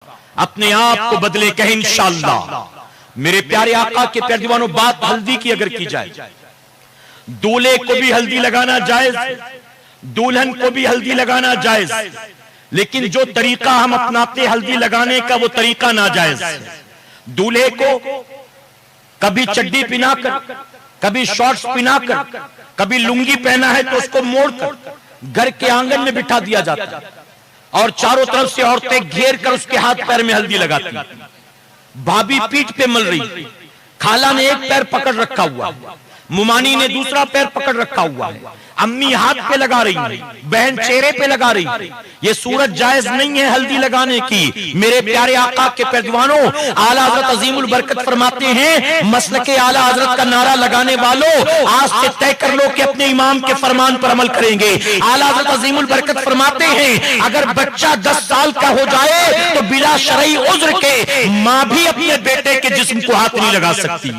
अपने आप को बदले कहे इंशाअल्लाह। मेरे प्यारे आका के प्यारे दीवानों, बात हल्दी की अगर की जाए, दूल्हे को भी हल्दी लगाना जायज, दुल्हन को भी हल्दी लगाना जायज, लेकिन जो तरीका हम अपनाते हल्दी लगाने का वो तरीका नाजायज। दूल्हे को कभी चड्डी पिनाकर, कभी शॉर्ट्स पिनाकर, कभी लुंगी पहना है तो उसको मोड़कर घर के आंगन में बिठा दिया जाता है और चारों तरफ से औरतें घेर कर उसके हाथ पैर में हल्दी लगाती। भाभी पीठ पे मल रही, खाला ने एक पैर पकड़ रखा हुआ, मुमानी ने दूसरा पैर पकड़ रखा हुआ है, अम्मी हाथ पे लगा रही है, बहन चेहरे पे लगा रही है। ये सूरत जायज नहीं है हल्दी लगाने की। मेरे प्यारे आका के पैरवानों, आला हजरत अजीमुल बरकत फरमाते हैं, मसलके आला हजरत का नारा लगाने वालों, आज से तय कर लो कि अपने इमाम के फरमान पर अमल करेंगे। आला हजरत अजीमुल बरकत फरमाते हैं, अगर बच्चा 10 साल का हो जाए तो बिला शरई उज्र के मां भी अपने बेटे के जिस्म को हाथ नहीं लगा सकती।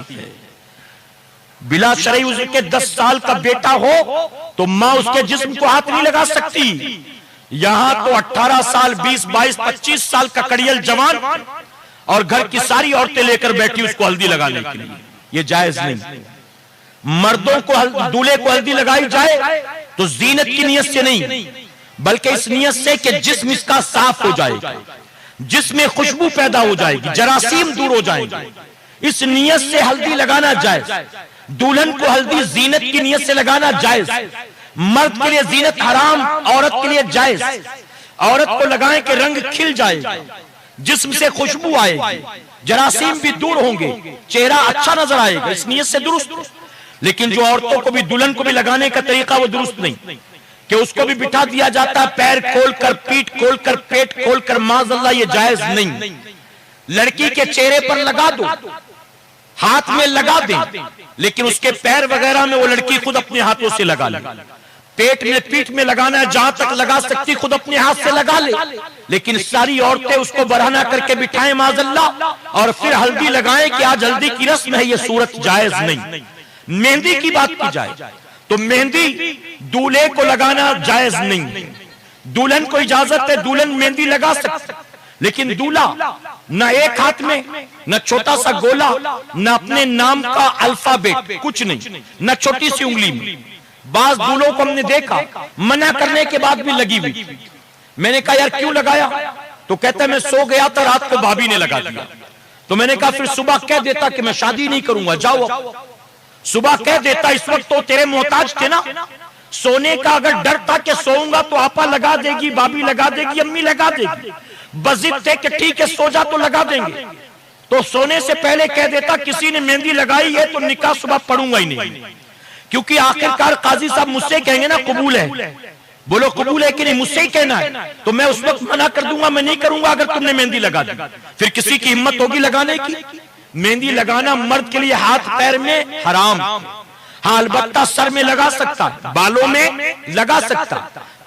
बिला शरई उज्र के 10 साल का बेटा हो तो मां उसके जिस्म को हाथ नहीं लगा सकती। यहां तो 18 साल, 20, 22, 25 साल का कड़ियल जवान और घर की सारी औरतें लेकर बैठी उसको हल्दी लगाने के लिए। ये जायज नहीं। मर्दों को, दूल्हे को हल्दी लगाई जाए तो जीनत की नियत से नहीं, बल्कि इस नियत से कि जिस्म इसका साफ हो जाएगा, जिसमें खुशबू पैदा हो जाएगी, जरासीम दूर हो जाएंगे, इस नियत से हल्दी लगाना जायज। दुल्हन को हल्दी जीनत की नियत से लगाना जायज। मर्द के लिए जीनत हराम, औरत के लिए जायज। औरत को लगाएं कि रंग खिल जाएगा, जिस्म से खुशबू आएगी, जरासीम भी दूर होंगे, चेहरा अच्छा नजर आएगा, इस नियत से दुरुस्त। लेकिन जो औरतों को भी, दुल्हन को भी लगाने का तरीका वो दुरुस्त नहीं कि उसको भी बिठा दिया जाता है पैर खोलकर, पीठ खोलकर, पेट खोलकर, माज़अल्लाह, ये जायज नहीं। लड़की के चेहरे पर लगा दो, हाथ में लगा दें, लेकिन उसके पैर वगैरह में वो लड़की खुद अपने हाथों से लगा ले। पेट में, पीठ में लगाना है, जहां तक लगा सकती खुद अपने हाथ से लगा ले, लेकिन सारी औरतें उसको बरहना करके बिठाएं माज़अल्लाह और फिर हल्दी लगाएं कि आज हल्दी की रस्म है, ये सूरत जायज नहीं। मेहंदी की बात की जाए तो मेहंदी दूल्हे को लगाना जायज नहीं। दुल्हन को इजाजत है, दुल्हन मेहंदी लगा सकती, लेकिन दूल्हा न एक हाथ में, न छोटा सा गोला, न अपने नाम का अल्फाबेट, कुछ नहीं, न छोटी सी उंगली में। बाज दूल्हों को हमने देखा मना करने के बाद भी लगी हुई। मैंने कहा यार क्यों लगाया? तो कहता है मैं सो गया था, रात को भाभी ने लगा दिया। तो मैंने कहा फिर सुबह कह देता कि मैं शादी नहीं करूंगा, जाओ। सुबह कह देता, इस वक्त तो तेरे मोहताज थे ना। सोने का अगर डर था कि सोऊंगा तो आपा लगा देगी, भाभी लगा देगी, अम्मी लगा देगी, बजिद थे कि ठीक है सो जा तो लगा देंगे, तो सोने से पहले कह देता किसी ने मेहंदी लगाई है तो निकाह सुबह पढ़ूंगा ही नहीं, क्योंकि आखिरकार काजी साहब मुझसे कहेंगे ना कबूल है, बोलो कबूल है कि नहीं, मुझसे ही कहना है, तो मैं उस वक्त मना कर दूंगा, मैं नहीं करूंगा अगर तुमने मेहंदी लगा दी। फिर किसी की हिम्मत होगी लगाने की? मेहंदी लगाना मर्द के लिए हाथ पैर में हराम। हाँ, अलबत्ता सर में लगा सकता, बालों में लगा सकता,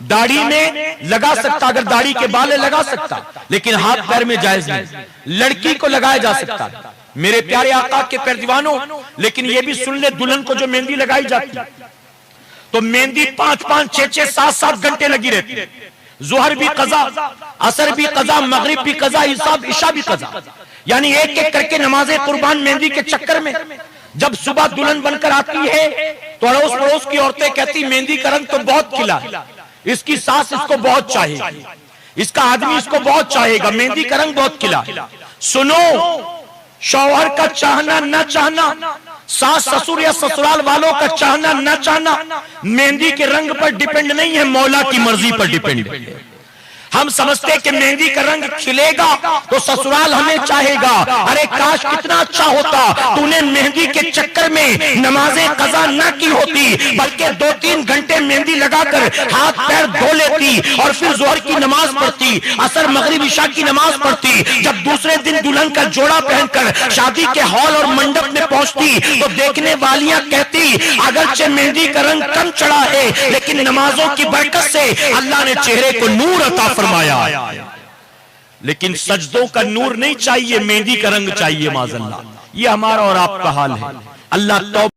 दाढ़ी में लगा सकता, अगर दाढ़ी के बाल लगा सकता, लेकिन हाथ पैर में जायज नहीं। लड़की को लगाया जा सकता मेरे प्यारे आका के पैर दीवानों, लेकिन ये भी सुन ले, दुल्हन को जो मेहंदी लगाई जाती तो मेहंदी 5-5, 6-6, 7-7 घंटे लगी रहती है। जोहर भी कज़ा, असर भी कज़ा, मगरिब भी कज़ा, ईशा भी कज़ा, यानी एक एक करके नमाज़े कुर्बान मेहंदी के चक्कर में। जब सुबह दुल्हन बनकर आती है तो अड़ोस पड़ोस की औरतें कहती मेहंदी का रंग तो बहुत खिला है, इसकी सास इसको बहुत चाहेगी, इसका आदमी इसको बहुत चाहेगा, मेहंदी का रंग बहुत खिला। सुनो, शौहर का चाहना न चाहना, सास ससुर या ससुराल वालों का चाहना न चाहना मेहंदी के रंग पर डिपेंड नहीं है, मौला की मर्जी पर डिपेंड है। हम समझते हैं कि मेहंदी का रंग खिलेगा तो ससुराल हमें चाहेगा। अरे काश कितना अच्छा होता तूने मेहंदी के चक्कर में नमाजें कज़ा ना की होती, बल्कि 2-3 घंटे मेहंदी लगाकर हाथ पैर धो लेती और फिर जोहर की नमाज पढ़ती, असर मगरिब ईशा की नमाज पढ़ती। जब दूसरे दिन दुल्हन का जोड़ा पहनकर शादी के हॉल और मंडप में पहुंचती तो देखने वालियां कहती अगरचे मेहंदी का रंग कम चढ़ा है, लेकिन नमाजों की बरकत से अल्लाह ने चेहरे को नूर अता फरमाया। लेकिन सजदों का नूर नहीं चाहिए, मेहंदी का रंग चाहिए माज़अल्लाह। ये हमारा और आपका हाल है। अल्लाह